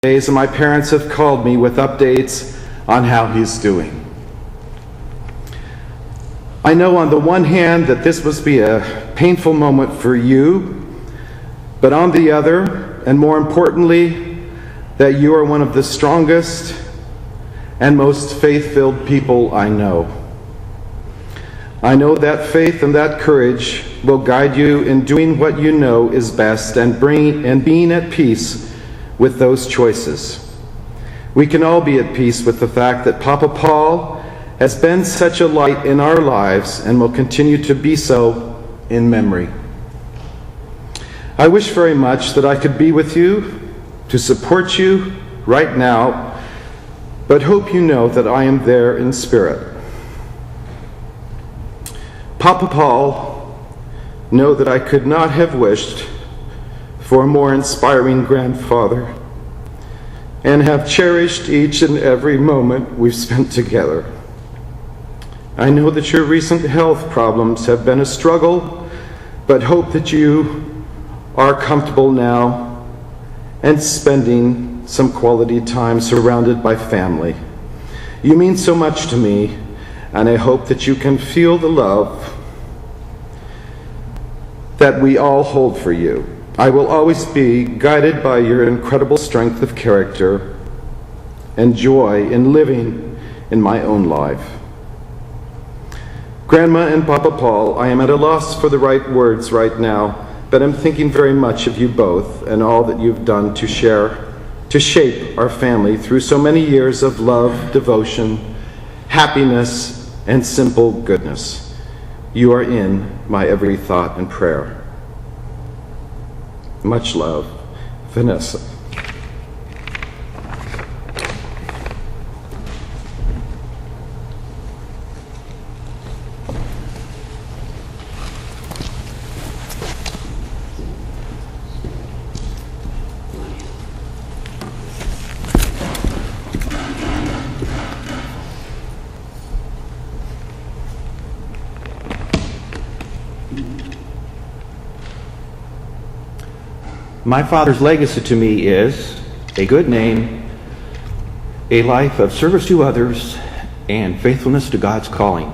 days, and my parents have called me with updates on how he's doing. I know on the one hand that this must be a painful moment for you, but on the other, and more importantly, that you are one of the strongest and most faith-filled people I know. I know that faith and that courage will guide you in doing what you know is best and being at peace with those choices. We can all be at peace with the fact that Papa Paul has been such a light in our lives and will continue to be so in memory. I wish very much that I could be with you to support you right now, but hope you know that I am there in spirit. Papa Paul, know that I could not have wished for a more inspiring grandfather, and have cherished each and every moment we've spent together. I know that your recent health problems have been a struggle, but hope that you are comfortable now and spending some quality time surrounded by family. You mean so much to me, and I hope that you can feel the love that we all hold for you. I will always be guided by your incredible strength of character and joy in living in my own life. Grandma and Papa Paul, I am at a loss for the right words right now, but I'm thinking very much of you both and all that you've done to shape our family through so many years of love, devotion, happiness, and simple goodness. You are in my every thought and prayer. Much love, Vanessa. My father's legacy to me is a good name, a life of service to others, and faithfulness to God's calling.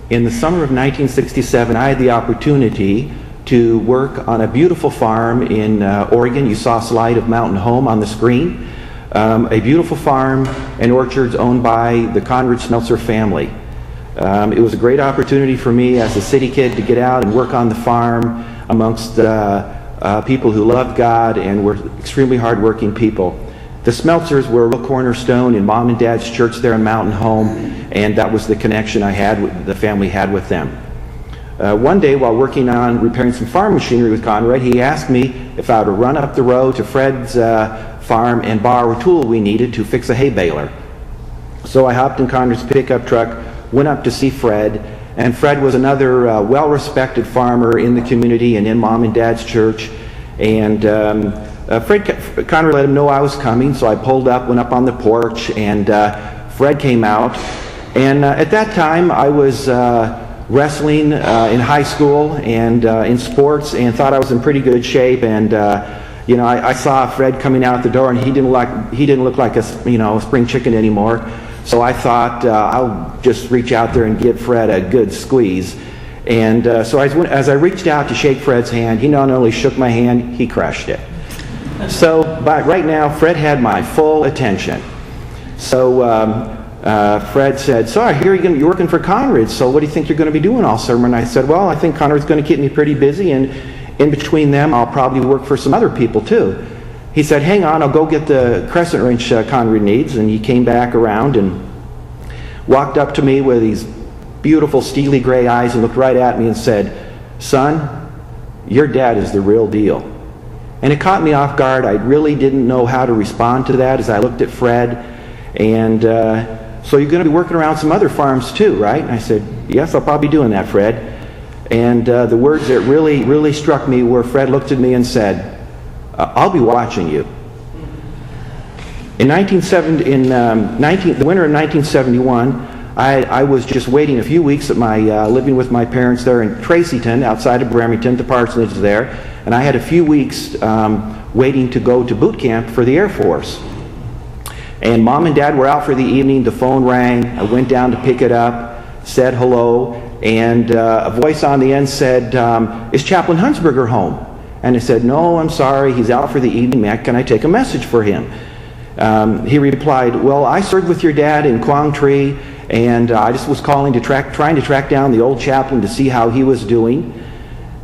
In the summer of 1967, I had the opportunity to work on a beautiful farm in Oregon. You saw a slide of Mountain Home on the screen. A beautiful farm and orchards owned by the Conrad Smeltzer family. It was a great opportunity for me as a city kid to get out and work on the farm amongst people who loved God and were extremely hardworking people. The Smeltzers were a real cornerstone in Mom and Dad's church there in Mountain Home, and that was the connection the family had with them. One day, while working on repairing some farm machinery with Conrad, he asked me if I would run up the road to Fred's farm and borrow a tool we needed to fix a hay baler. So I hopped in Conrad's pickup truck, went up to see Fred, and Fred was another well-respected farmer in the community and in Mom and Dad's church. And Conrad let him know I was coming, so I pulled up, went up on the porch, and Fred came out. And at that time, I was wrestling in high school and in sports, and thought I was in pretty good shape. And I saw Fred coming out the door, and he didn't look like a spring chicken anymore. So I thought I'll just reach out there and give Fred a good squeeze. And so as I reached out to shake Fred's hand, he not only shook my hand, he crushed it. So right now, Fred had my full attention. So Fred said, "So I hear you're working for Conrad, so what do you think you're going to be doing all summer?" And I said, "Well, I think Conrad's going to keep me pretty busy, and in between them, I'll probably work for some other people too." He said, "Hang on, I'll go get the crescent wrench Conrad needs." And he came back around and walked up to me with these beautiful steely gray eyes and looked right at me and said, "Son, your dad is the real deal." And it caught me off guard. I really didn't know how to respond to that as I looked at Fred. And "So you're going to be working around some other farms too, right?" And I said, "Yes, I'll probably be doing that, Fred." And the words that really struck me were Fred looked at me and said, "I'll be watching you." In the winter of 1971, I was just waiting a few weeks at my living with my parents there in Tracyton, outside of Bremerton, the parsonage there, and I had a few weeks waiting to go to boot camp for the Air Force. And Mom and Dad were out for the evening. The phone rang. I went down to pick it up, said hello, and a voice on the end said, "Is Chaplain Hunsberger home?" And I said, "No, I'm sorry. He's out for the evening. Can I take a message for him?" He replied, "Well, I served with your dad in Quang Tri, and I just was trying to track down the old chaplain to see how he was doing."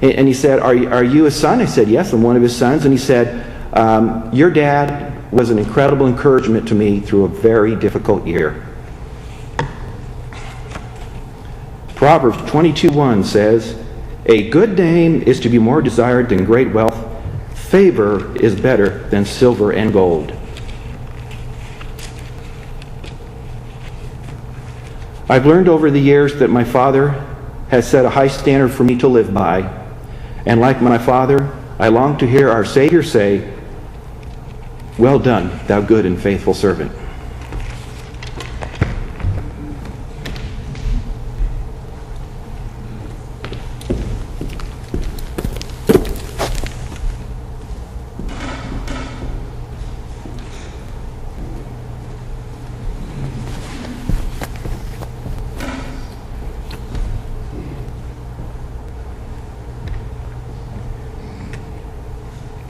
And he said, are you his son?" I said, "Yes, I'm one of his sons." And he said, "Your dad was an incredible encouragement to me through a very difficult year." Proverbs 22:1 says, "A good name is to be more desired than great wealth. Favor is better than silver and gold." I've learned over the years that my father has set a high standard for me to live by. And like my father, I long to hear our Savior say, "Well done, thou good and faithful servant."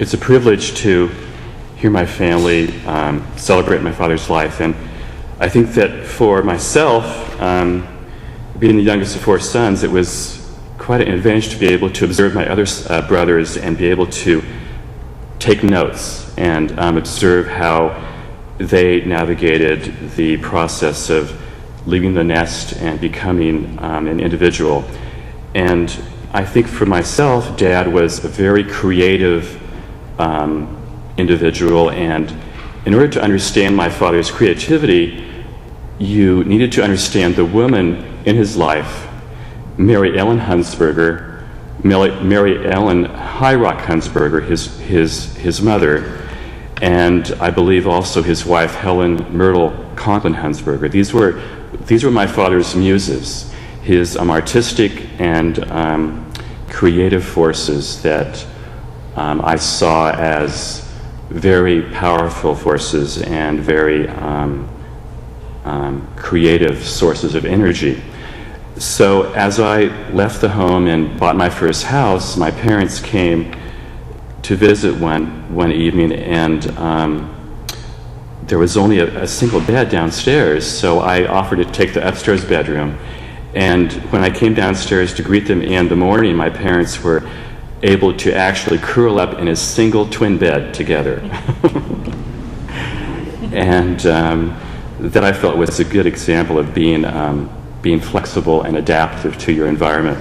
It's a privilege to hear my family celebrate my father's life, and I think that for myself, being the youngest of 4 sons, it was quite an advantage to be able to observe my other brothers and be able to take notes and observe how they navigated the process of leaving the nest and becoming an individual. And I think for myself, Dad was a very creative individual, and in order to understand my father's creativity, you needed to understand the woman in his life, Mary Ellen Hunsberger, Mary Ellen Hyrock Hunsberger, his mother, and I believe also his wife Helen Myrtle Conklin Hunsberger. These were my father's muses, his artistic and creative forces that I saw as very powerful forces and very creative sources of energy. So as I left the home and bought my first house, my parents came to visit one evening, and there was only a single bed downstairs, so I offered to take the upstairs bedroom. And when I came downstairs to greet them in the morning, my parents were able to actually curl up in a single twin bed together. And that I felt was a good example of being flexible and adaptive to your environment.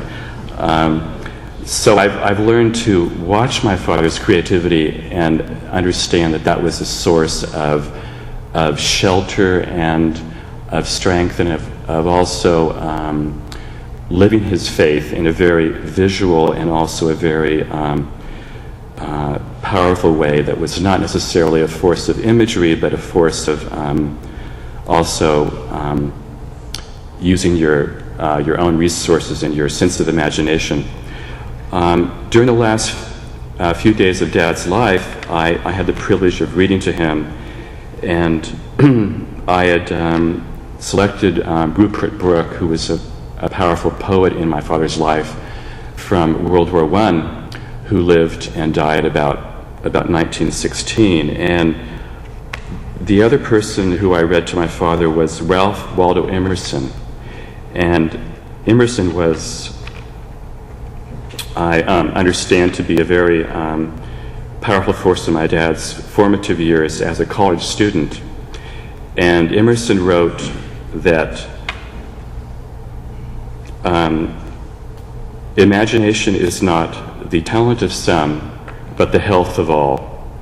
So I've learned to watch my father's creativity and understand that that was a source of shelter and of strength, and of also living his faith in a very visual and also a very powerful way that was not necessarily a force of imagery, but a force of also using your own resources and your sense of imagination. During the last few days of Dad's life, I had the privilege of reading to him, and I had selected Rupert Brooke, who was a powerful poet in my father's life from World War I, who lived and died about 1916. And the other person who I read to my father was Ralph Waldo Emerson. And Emerson was, I understand, to be a very powerful force in my dad's formative years as a college student. And Emerson wrote that imagination is not the talent of some, but the health of all.